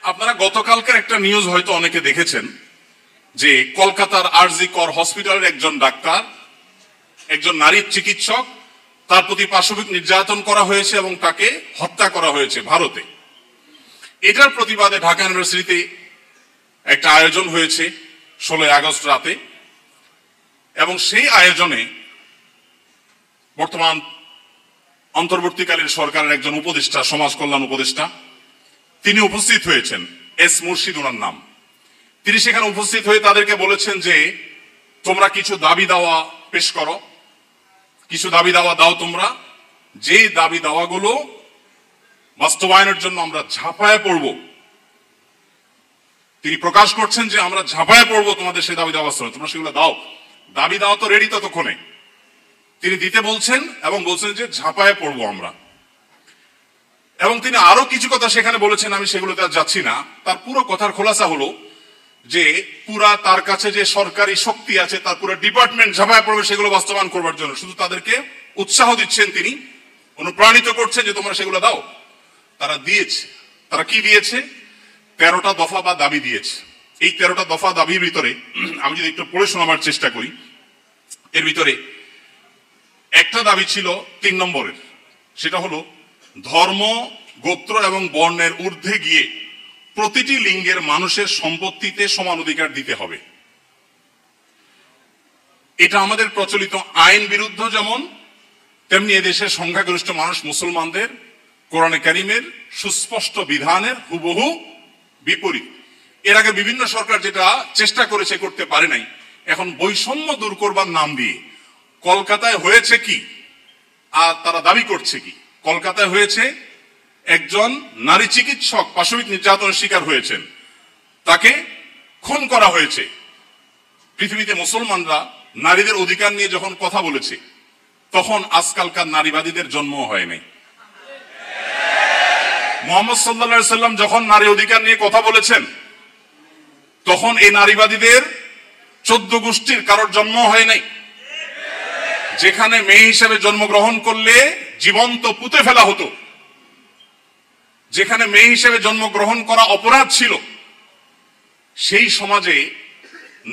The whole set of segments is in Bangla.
আপনারা গতকালকের একটা নিউজ হয়তো অনেকে দেখেছেন যে কলকাতার আরজি কর হসপিটালের একজন ডাক্তার, একজন নারী চিকিৎসক, তার প্রতি পাশবিক নির্যাতন করা হয়েছে এবং তাকে হত্যা করা হয়েছে ভারতে। এটার প্রতিবাদে ঢাকা ইউনিভার্সিটিতে একটা আয়োজন হয়েছে 16 আগস্ট রাতে, এবং সেই আয়োজনে বর্তমান অন্তর্বর্তীকালীন সরকারের একজন উপদেষ্টা, সমাজ কল্যাণ উপদেষ্টা, তিনি উপস্থিত হয়েছেন। এস মুর্শিদ ওনার নাম। তিনি সেখানে উপস্থিত হয়ে তাদেরকে বলেছেন যে তোমরা কিছু দাবি দাওয়া পেশ করো, কিছু দাবি দাওয়া দাও তোমরা, যে দাবি দাওয়াগুলো বাস্তবায়নের জন্য আমরা ঝাঁপায় পড়ব। তিনি প্রকাশ করছেন যে আমরা ঝাঁপায় পড়বো তোমাদের সেই দাবি দাওয়া, তোমরা সেগুলো দাও। দাবি দাওয়া তো রেডি ততক্ষণে, তিনি দিতে বলছেন এবং বলছেন যে ঝাঁপায় পড়বো আমরা। এবং তিনি আরো কিছু কথা সেখানে বলেছেন, আমি সেগুলোতে আর যাচ্ছি না। তার পুরো কথার খোলাসা হলো যে পুরা তার কাছে যে সরকারি শক্তি আছে, তার পুরো ডিপার্টমেন্ট ঝাঁপায় পড়বে সেগুলো বাস্তবায়ন করবার জন্য। শুধু তাদেরকে উৎসাহ দিচ্ছেন, তিনি অনুপ্রাণিত করছেন যে তোমরা সেগুলো দাও। তারা দিয়েছে। তারা কি দিয়েছে? 13টা দফা বা দাবি দিয়েছে। এই 13টা দফা দাবির ভিতরে আমি যদি একটু পড়ে শোনাবার চেষ্টা করি, এর ভিতরে একটা দাবি ছিল 3 নম্বরের, সেটা হলো ধর্ম, গোত্র এবং বর্ণের ঊর্ধ্বে গিয়ে প্রতিটি লিঙ্গের মানুষের সম্পত্তিতে সমান অধিকার দিতে হবে। এটা আমাদের প্রচলিত আইন বিরুদ্ধ যেমন, তেমনি এদেশের সংখ্যাগরিষ্ঠ মানুষ মুসলমানদের কোরআনে কারিমের সুস্পষ্ট বিধানের হুবহু বিপরীত। এর আগে বিভিন্ন সরকার যেটা চেষ্টা করেছে, করতে পারে নাই। এখন বৈষম্য দূর করবার নাম দিয়ে কলকাতায় হয়েছে কি, আর তারা দাবি করছে কি? কলকাতায় হয়েছে একজন নারী চিকিৎসক পাশবিক নির্যাতনের শিকার হয়েছেন, তাকে খুন করা হয়েছে। পৃথিবীতে মুসলমানরা নারীদের অধিকার নিয়ে যখন কথা বলেছে, তখন আজকালকার নারীবাদীদের জন্ম হয় নাই। মুহাম্মদ সাল্লাল্লাহু আলাইহি সাল্লাম যখন নারী অধিকার নিয়ে কথা বলেছেন, তখন এই নারীবাদীদের 14 গোষ্ঠীর কারোর জন্ম হয় নাই। যেখানে মেয়ে হিসেবে জন্মগ্রহণ করলে জীবন্ত পুঁতে ফেলা হতো, যেখানে মেয়ে হিসেবে জন্মগ্রহণ করা অপরাধ ছিল, সেই সমাজে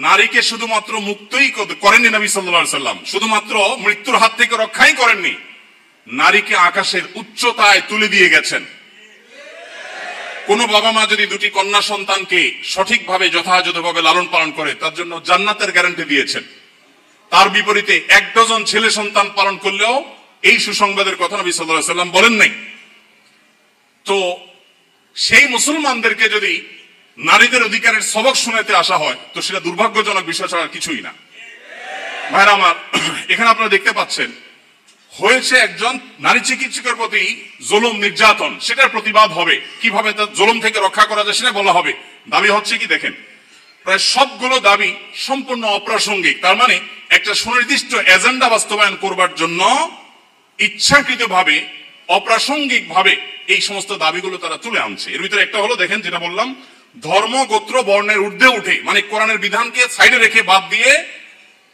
নারীকে শুধুমাত্র মুক্তই করেননি নবী সাল্লাল্লাহু আলাইহি সাল্লাম, শুধুমাত্র মৃত্যুর হাত থেকে রক্ষাই করেননি, নারীকে আকাশের উচ্চতায় তুলে দিয়ে গেছেন। কোন বাবা মা যদি 2টি কন্যা সন্তানকে সঠিকভাবে যথাযথভাবে লালন পালন করে, তার জন্য জান্নাতের গ্যারান্টি দিয়েছেন। তার বিপরীতে 1 ডজন ছেলে সন্তান পালন করলেও এই সুসংবাদের কথা নবী সাল্লাল্লাহু আলাইহি সাল্লাম বলেন নাই। তো সেই মুসলমানদেরকে যদি নারীদের অধিকারের সবক শোনাতে আসা হয়, তো সেটা দুর্ভাগ্যজনক বিষয় ছাড়া কিছুই না। ভাইরা আমার, এখানে আপনারা দেখতে পাচ্ছেন হয়েছে একজন নারী চিকিৎসকের প্রতি জুলুম নির্যাতন, সেটার প্রতিবাদ হবে। কিভাবে তার জুলুম থেকে রক্ষা করা যায় সেটা বলা হবে। দাবি হচ্ছে কি দেখেন, প্রায় সবগুলো দাবি সম্পূর্ণ অপ্রাসঙ্গিক। তার মানে একটা সুনির্দিষ্ট এজেন্ডা বাস্তবায়ন করবার জন্য ইচ্ছাকৃতভাবে অপ্রাসঙ্গিক ভাবে এই সমস্ত দাবিগুলো তারা তুলে আনছে। এর ভিতরে একটা হলো, দেখেন যেটা বললাম, ধর্ম, গোত্র, বর্ণের ঊর্ধ্বে উঠে, মানে কোরআনের বিধানকে সাইডে রেখে বাদ দিয়ে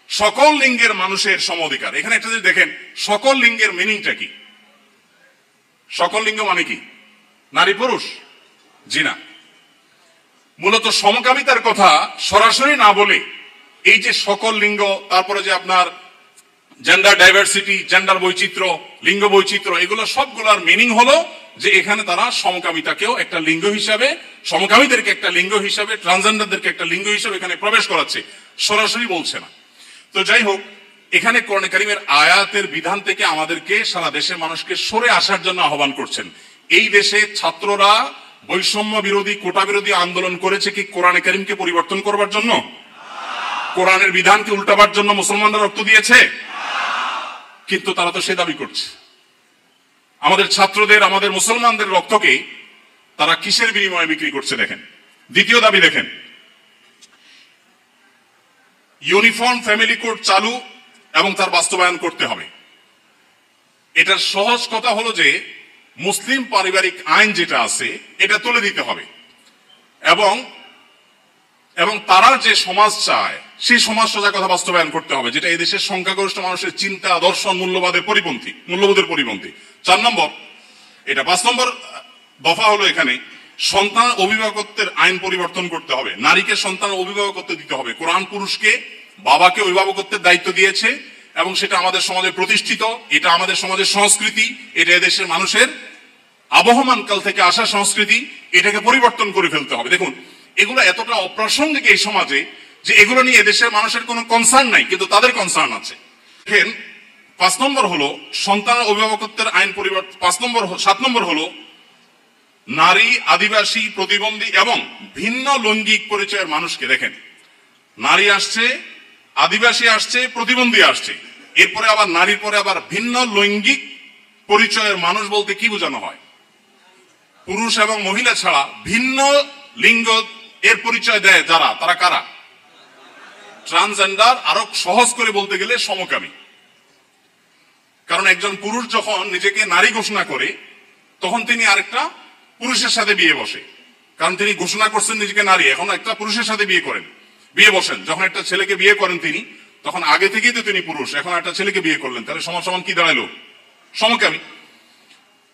সকল লিঙ্গের মানুষের সম অধিকার। এখানে একটা যদি দেখেন, সকল লিঙ্গের মিনিংটা কি? সকল লিঙ্গ মানে কি? নারী পুরুষ? জি না। মূলত সমকামিতার কথা সরাসরি না বলে এই যে সকল লিঙ্গ, তারপরে যে আপনার জেন্ডার ডাইভার্সিটি, জেন্ডার বৈচিত্র্য, লিঙ্গ বৈচিত্র্য, এগুলো সবগুলোর মিনিং হলো যে এখানে তারা সমকামিতাকেও একটা লিঙ্গ হিসাবে, সমকামীদেরকে একটা লিঙ্গ হিসাবে, ট্রান্সজেন্ডারদেরকে একটা লিঙ্গ হিসাবে এখানে প্রবেশ করাচ্ছে, সরাসরি বলছে না। তো যাই হোক, এখানে কোরআন কারীমের আয়াতের বিধান থেকে আমাদেরকে, সারা দেশের মানুষকে সরে আসার জন্য আহ্বান করছেন। এই দেশে ছাত্ররা বৈষম্য বিরোধী, কোটা বিরোধী আন্দোলন করেছে কি কোরআন কারীমকে পরিবর্তন করবার জন্য? কোরআনের বিধানকে উল্টাবার জন্য মুসলমানরা রক্ত দিয়েছে? কিন্তু তারা তো সে দাবি করছে। আমাদের ছাত্রদের, আমাদের মুসলমানদের রক্তকে তারা কিসের বিনিময়ে বিক্রি করছে দেখেন। দ্বিতীয় দাবি দেখেন, ইউনিফর্ম ফ্যামিলি কোড চালু এবং তার বাস্তবায়ন করতে হবে। এটার সহজ কথা হলো যে মুসলিম পারিবারিক আইন যেটা আছে এটা তুলে দিতে হবে, এবং তারা যে সমাজ চায় সেই সমাজ সোজা কথা বাস্তবায়ন করতে হবে, যেটা এদেশের সংখ্যাগরিষ্ঠ মানুষের চিন্তা, দর্শন, মূল্যবোধের পরিপন্থী। 4 নম্বর এটা। 5 নম্বর দফা হলো এখানে সন্তান অভিভাবকত্বের আইন পরিবর্তন করতে হবে, নারীকে সন্তান অভিভাবকত্ব দিতে হবে। কোরআন পুরুষকে বাবাকে অভিভাবকত্বের দায়িত্ব দিয়েছে এবং সেটা আমাদের সমাজে প্রতিষ্ঠিত, এটা আমাদের সমাজের সংস্কৃতি, এটা এদেশের মানুষের আবহমান কাল থেকে আসা সংস্কৃতি, এটাকে পরিবর্তন করে ফেলতে হবে। দেখুন এগুলো এতটা অপ্রাসঙ্গিক এই সমাজে যে এগুলো নিয়ে এদেশের মানুষের কোনো কনসার্ন নাই, কিন্তু তাদের কনসার্ন আছে। দেখেন 5 নম্বর হলো সন্তান অভিভাবকত্বের আইন পরিবর্তন। 7 নম্বর হলো নারী, আদিবাসী, প্রতিবন্ধী এবং ভিন্ন লৈঙ্গিক পরিচয়ের মানুষকে, দেখেন নারী আসছে, আদিবাসী আসছে, প্রতিবন্ধী আসছে, এরপরে আবার নারীর পরে আবার ভিন্ন লৈঙ্গিক পরিচয়ের মানুষ বলতে কি বোঝানো হয়? পুরুষ এবং মহিলা ছাড়া ভিন্ন লিঙ্গ এর পরিচয় দেয় যারা, তারা কারা? ট্রান্সজেন্ডার, আরো সহজ করে বলতে গেলে সমকামী। কারণ একজন পুরুষ যখন নিজেকে নারী ঘোষণা করে তখন তিনি আরেকটা পুরুষের সাথে বিয়ে বসে, কারণ তিনি ঘোষণা করছেন নিজেকে নারী, এখন একটা পুরুষের সাথে বিয়ে বসেন। যখন একটা ছেলেকে বিয়ে করেন তিনি, তখন আগে থেকেই তো তিনি পুরুষ, এখন একটা ছেলেকে বিয়ে করলেন, তাহলে সমান সমান কি দাঁড়ালো? সমকামী।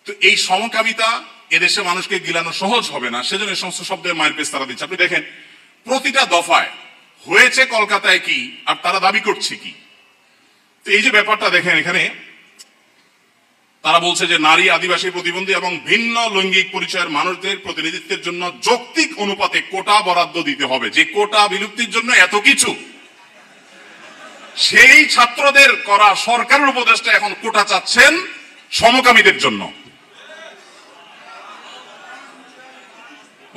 তো এই সমকামিতা এদেশে মানুষকে গিলানো সহজ হবে না, সেজন্য সমস্ত শব্দের মাইল পেস তারা দিচ্ছে। আপনি দেখেন প্রতিটা দফায় হয়েছে কলকাতায় কি আর তারা দাবি করছে কি। তো এই যে ব্যাপারটা দেখেন, এখানে তারা বলছে যে নারী, আদিবাসী, প্রতিবন্ধী এবং ভিন্ন লৈঙ্গিক পরিচয়ের মানুষদের প্রতিনিধিত্বের জন্য যৌক্তিক অনুপাতে কোটা বরাদ্দ দিতে হবে। যে কোটা বিলুপ্তির জন্য এত কিছু, সেই ছাত্রদের করা সরকারের উপদেষ্টা এখন কোটা চাচ্ছেন সমকামীদের জন্য।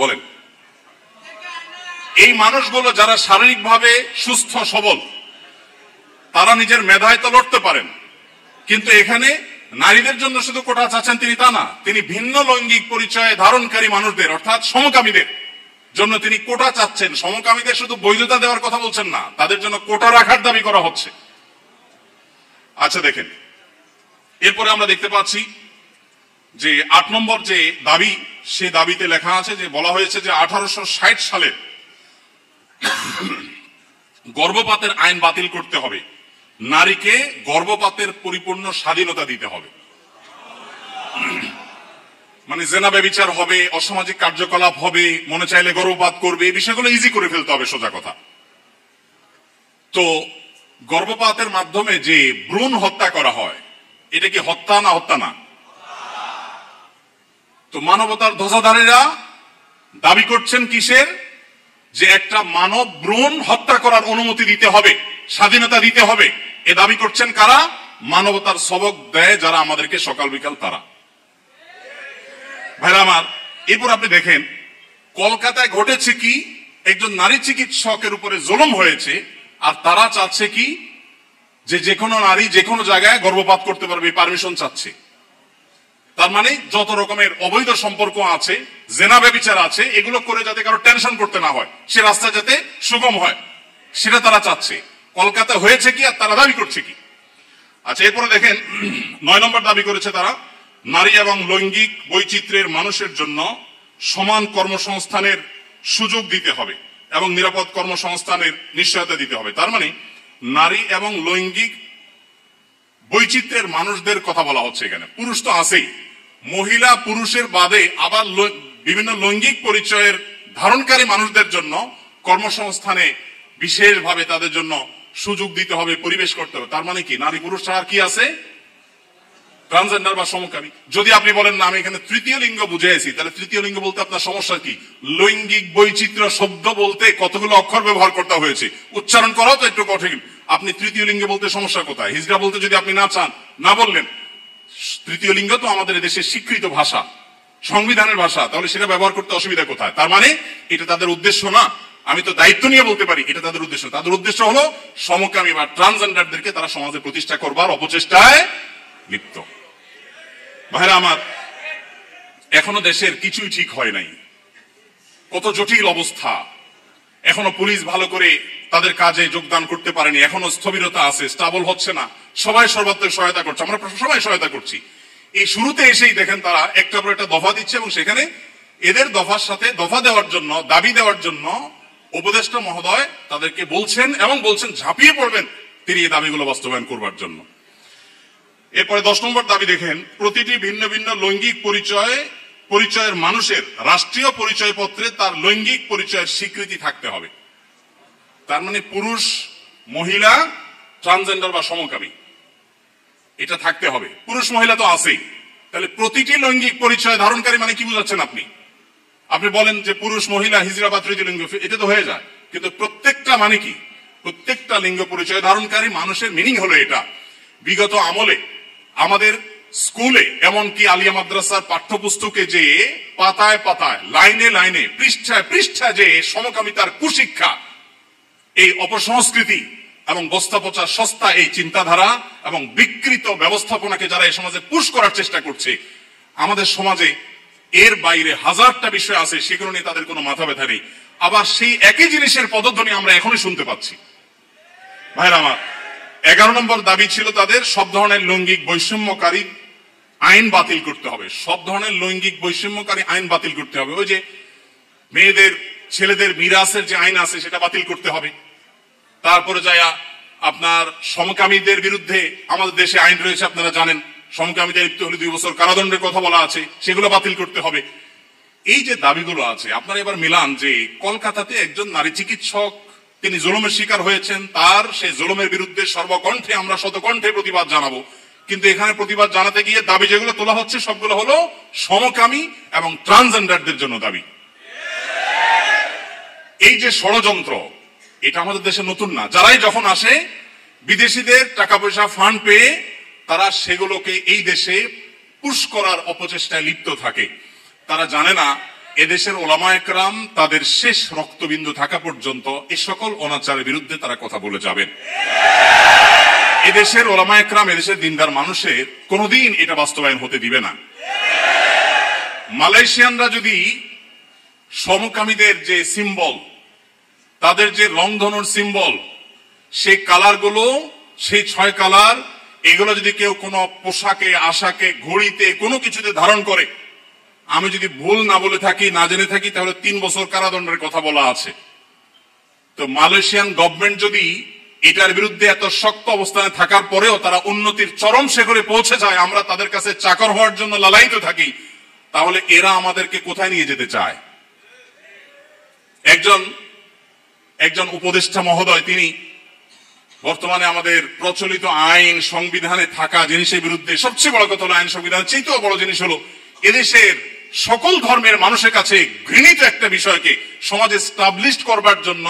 বলেন এই মানুষগুলো যারা শারীরিকভাবে সুস্থ সবল, তারা নিজের মেধায় তো লড়তে পারেন, কিন্তু এখানে নারীদের জন্য শুধু কোটা চাচ্ছেন তিনি তা না, তিনি ভিন্ন লৈঙ্গিক পরিচয় ধারণকারী মানুষদের অর্থাৎ সমকামীদের জন্য তিনি কোটা চাচ্ছেন। সমকামীদের শুধু বৈধতা দেওয়ার কথা বলছেন না, তাদের জন্য কোটা রাখার দাবি করা হচ্ছে। আচ্ছা দেখেন, এরপরে আমরা দেখতে পাচ্ছি যে 8 নম্বর যে দাবি, সে দাবিতে লেখা আছে যে বলা হয়েছে যে 1860 সালে গর্ভপাতের আইন বাতিল করতে হবে, নারীকে গর্ভপাতের পরিপূর্ণ স্বাধীনতা দিতে হবে। মানে জেনা ব্যভিচার হবে, অসামাজিক কার্যকলাপ হবে, মনে চাইলে গর্ভপাত করবে, এই বিষয়গুলো ইজি করে ফেলতে হবে, সোজা কথা। তো গর্ভপাতের মাধ্যমে যে ভ্রূণ হত্যা করা হয়, এটা কি হত্যা না? হত্যা না। তো মানবতার ধ্বজাধারীরা দাবি করছেন কিসের? যে একটা মানব ভ্রূণ হত্যা করার অনুমতি দিতে হবে, স্বাধীনতা দিতে হবে। এ দাবি করছেন কারা? মানবতার সবক দেয় যারা আমাদেরকে সকাল বিকাল, তারা। ভাইরা আমার, এরপর আপনি দেখেন কলকাতায় ঘটেছে কি, একজন নারী চিকিৎসকের উপরে জুলুম হয়েছে, আর তারা চাচ্ছে কি যে কোনো নারী যে কোনো জায়গায় গর্ভপাত করতে পারবে, পারমিশন চাচ্ছে। তার মানে যত রকমের অবৈধ সম্পর্ক আছে, জেনা ব্যভিচার আছে, এগুলো করে যাতে কারো টেনশন করতে না হয়, সে রাস্তা যাতে সুগম হয়, সেটা তারা চাচ্ছে। কলকাতা হয়েছে কি আর তারা দাবি করছে কি? আচ্ছা এরপরে দেখেন 9 নম্বর দাবি করেছে তারা, নারী এবং লৈঙ্গিক বৈচিত্র্যের মানুষের জন্য সমান কর্মসংস্থানের সুযোগ দিতে হবে এবং নিরাপদ কর্মসংস্থানের নিশ্চয়তা দিতে হবে। তার মানে নারী এবং লৈঙ্গিক বৈচিত্র্যের মানুষদের কথা বলা হচ্ছে এখানে। পুরুষ তো আছেই, মহিলা পুরুষের বাদে আবার বিভিন্ন লৈঙ্গিক পরিচয়ের ধারণকারী মানুষদের জন্য কর্মসংস্থানে বিশেষভাবে তাদের জন্য সুযোগ দিতে হবে, পরিবেশ করতে হবে। তার মানে কি নারী পুরুষ ছাড়া কি আছে? ট্রান্সজেন্ডার বা সমকামী। যদি আপনি বলেন না আমি এখানে তৃতীয় লিঙ্গ বুঝেছি, তাহলে তৃতীয় লিঙ্গ বলতে আপনার সমস্যা কি? লৈঙ্গিক বৈচিত্র্য শব্দ বলতে কতগুলো অক্ষর ব্যবহার করতে হয়েছে, উচ্চারণ করাও তো একটু কঠিন। আপনি তৃতীয় লিঙ্গে বলতে সমস্যা কোথায়? হিজড়া বলতে যদি আপনি না চান, না বললেন। তৃতীয় লিঙ্গ তো আমাদের দেশের স্বীকৃত ভাষা, সংবিধানের ভাষা, তাহলে সেটা ব্যবহার করতে অসুবিধা কোথায়? তার মানে এটা তাদের উদ্দেশ্য না। আমি তো দায়িত্ব নিয়ে বলতে পারি এটা তাদের উদ্দেশ্য। তাদের উদ্দেশ্য হলো সমকামী বা ট্রান্সজেন্ডারদেরকে তারা সমাজে প্রতিষ্ঠা করবার অপচেষ্টায় লিপ্ত। ভাইরা আমার, এখনো দেশের কিছুই ঠিক হয় নাই, কত জটিল অবস্থা। এখনো পুলিশ ভালো করে তাদের কাজে যোগদান করতে পারেনি, এখনো স্থবিরতা আছে, স্টাবল হচ্ছে না। সবাই সর্বাত্মক সহায়তা করছে, আমরা সবাই সহায়তা করছি। এই শুরুতে এসেই দেখেন তারা একটা পর একটা দফা দিচ্ছে এবং সেখানে এদের দফার সাথে দফা দেওয়ার জন্য, দাবি দেওয়ার জন্য উপদেষ্টা মহোদয় তাদেরকে বলছেন এবং বলছেন ঝাঁপিয়ে পড়বেন তিনি এই দাবিগুলো বাস্তবায়ন করবার জন্য। এরপরে 10 নম্বর দাবি দেখেন, প্রতিটি ভিন্ন ভিন্ন লৈঙ্গিক পরিচয়ের মানুষের রাষ্ট্রীয় পরিচয়পত্রে তার লৈঙ্গিক পরিচয়ের স্বীকৃতি থাকতে হবে। তার মানে পুরুষ, মহিলা, ট্রান্সজেন্ডার বা সমকামী এটা থাকতে হবে। পুরুষ মহিলা তো আছেই, তাহলে প্রতিটি লৈঙ্গিক পরিচয় ধারণকারী মানে কি বুঝাচ্ছেন আপনি? আপনি বলেন যে পুরুষ, মহিলা, হিজড়া বা তৃতীয় লিঙ্গ, এটা তো হয়ে যায়, কিন্তু প্রত্যেকটা মানে কি? প্রত্যেকটা লিঙ্গ পরিচয় ধারণকারী মানুষের মিনিং হলো এটা। বিগত আমলে আমাদের স্কুলে, এমনকি আলিয়া মাদ্রাসার পাঠ্যপুস্তকে যে পাতায় পাতায়, লাইনে লাইনে, পৃষ্ঠায় পৃষ্ঠায় যে সমকামিতার কুশিক্ষা, এই অপসংস্কৃতি এবং বস্তা পচা সস্তা এই চিন্তাধারা এবং বিকৃত ব্যবস্থাপনাকে যারা এই সমাজে পুশ করার চেষ্টা করছে, আমাদের সমাজে এর বাইরে হাজারটা বিষয় আছে, সেগুলো নিয়ে তাদের কোনো মাথা ব্যথা নেই। আবার সেই একই জিনিসের পদধ্বনি আমরা এখনই শুনতে পাচ্ছি। ভাইরা আমার, 11 নম্বর দাবি ছিল তাদের, সব ধরনের লৈঙ্গিক বৈষম্যকারী আইন বাতিল করতে হবে। সব ধরনের লৈঙ্গিক বৈষম্যকারী আইন বাতিল করতে হবে। ওই যে মেয়েদের, ছেলেদের মিরাসের যে আইন আছে সেটা বাতিল করতে হবে। তারপরে যায়া আপনার সমকামীদের বিরুদ্ধে আমাদের দেশে আইন রয়েছে, আপনারা জানেন, সমকামীদের লিপ্ত হলে 2 বছর কারাদণ্ডের কথা বলা আছে, সেগুলো বাতিল করতে হবে। এই যে দাবিগুলো আছে, আপনারা এবার মিলান যে কলকাতাতে একজন নারী চিকিৎসক, তিনি জুলুমের শিকার হয়েছেন, তার সেই জুলুমের বিরুদ্ধে সর্বকণ্ঠে আমরা শতকণ্ঠে প্রতিবাদ জানাবো, কিন্তু এখানে প্রতিবাদ জানাতে গিয়ে দাবি যেগুলো তোলা হচ্ছে সবগুলো হলো সমকামী এবং ট্রান্সজেন্ডারদের জন্য দাবি। এই যে ষড়যন্ত্র, এটা আমাদের দেশে নতুন না। যারাই যখন আসে, বিদেশিদের টাকা পয়সা ফান্ড পেয়ে তারা সেগুলোকে এই দেশে পুশ করার অপচেষ্টায় লিপ্ত থাকে। তারা জানে না এদেশের ওলামায়ে কেরাম তাদের শেষ রক্তবিন্দু থাকা পর্যন্ত এই সকল অনাচারের বিরুদ্ধে তারা কথা বলে যাবেন। এদেশের ওলামায়ে কেরাম, এদেশের দিনদার মানুষের কোনোদিন এটা বাস্তবায়ন হতে দিবে না। মালয়েশিয়ানরা যদি সমকামীদের যে সিম্বল, তাদের যে রংধনুর সিম্বল, সেই কালারগুলো, সেই 6 কালার, এগুলো যদি কেউ কোনো পোশাকে, আশাকে, ঘড়িতে, কোনো কিছুতে ধারণ করে, আমি যদি ভুল না বলে থাকি, না জেনে থাকি, তাহলে 3 বছর কারাদণ্ডের কথা বলা আছে। তো মালয়েশিয়ান গভর্নমেন্ট যদি এটার বিরুদ্ধে এত শক্ত অবস্থানে থাকার পরেও তারা উন্নতির চরম শিখরে পৌঁছে যায়, আমরা তাদের কাছে চাকর হওয়ার জন্য লালায়িত থাকি, তাহলে এরা আমাদেরকে কোথায় নিয়ে যেতে চায়? একজন উপদেষ্টা মহোদয়, তিনি বর্তমানে আমাদের প্রচলিত আইন সংবিধানে থাকা জিনিসের বিরুদ্ধে, সবচেয়ে বড় কথা হলো আইন সংবিধানের চেয়েও বড় জিনিস হলো এদেশের সকল ধর্মের মানুষের কাছে ঘৃণিত একটা বিষয়কে সমাজে স্টাবলিশ করবার জন্য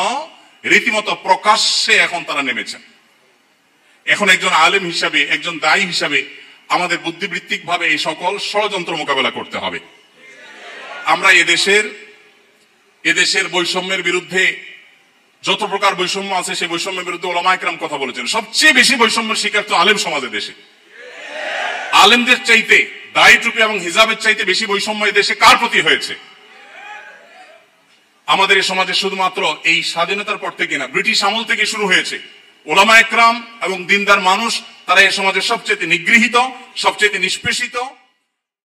রীতিমতো প্রকাশ্যে এখন তারা নেমেছেন। এখন একজন আলেম হিসাবে, একজন দায়ী হিসাবে আমাদের বুদ্ধিবৃত্তিক ভাবে এই সকল ষড়যন্ত্র মোকাবেলা করতে হবে। আমরা এদেশের বৈষম্যের বিরুদ্ধে, যত প্রকার বৈষম্য আছে সেই বৈষম্যের বিরুদ্ধে ওলামায়ে কেরাম কথা বলেছেন। সবচেয়ে বেশি বৈষম্যের শিকার তো আলেম সমাজের দেশে। আলেমদের চাইতে, দাড়ি টুপি এবং হিজাবের চাইতে বেশি বৈষম্য এই দেশে কার প্রতি হয়েছে? আমাদের এই সমাজে শুধুমাত্র এই স্বাধীনতার পর থেকে না, ব্রিটিশ আমল থেকে শুরু হয়েছে। ওলামায়ে কেরাম এবং দিনদার মানুষ, তারা এই সমাজের সবচেয়ে নিগৃহীত, সবচেয়ে নিষ্পেষিত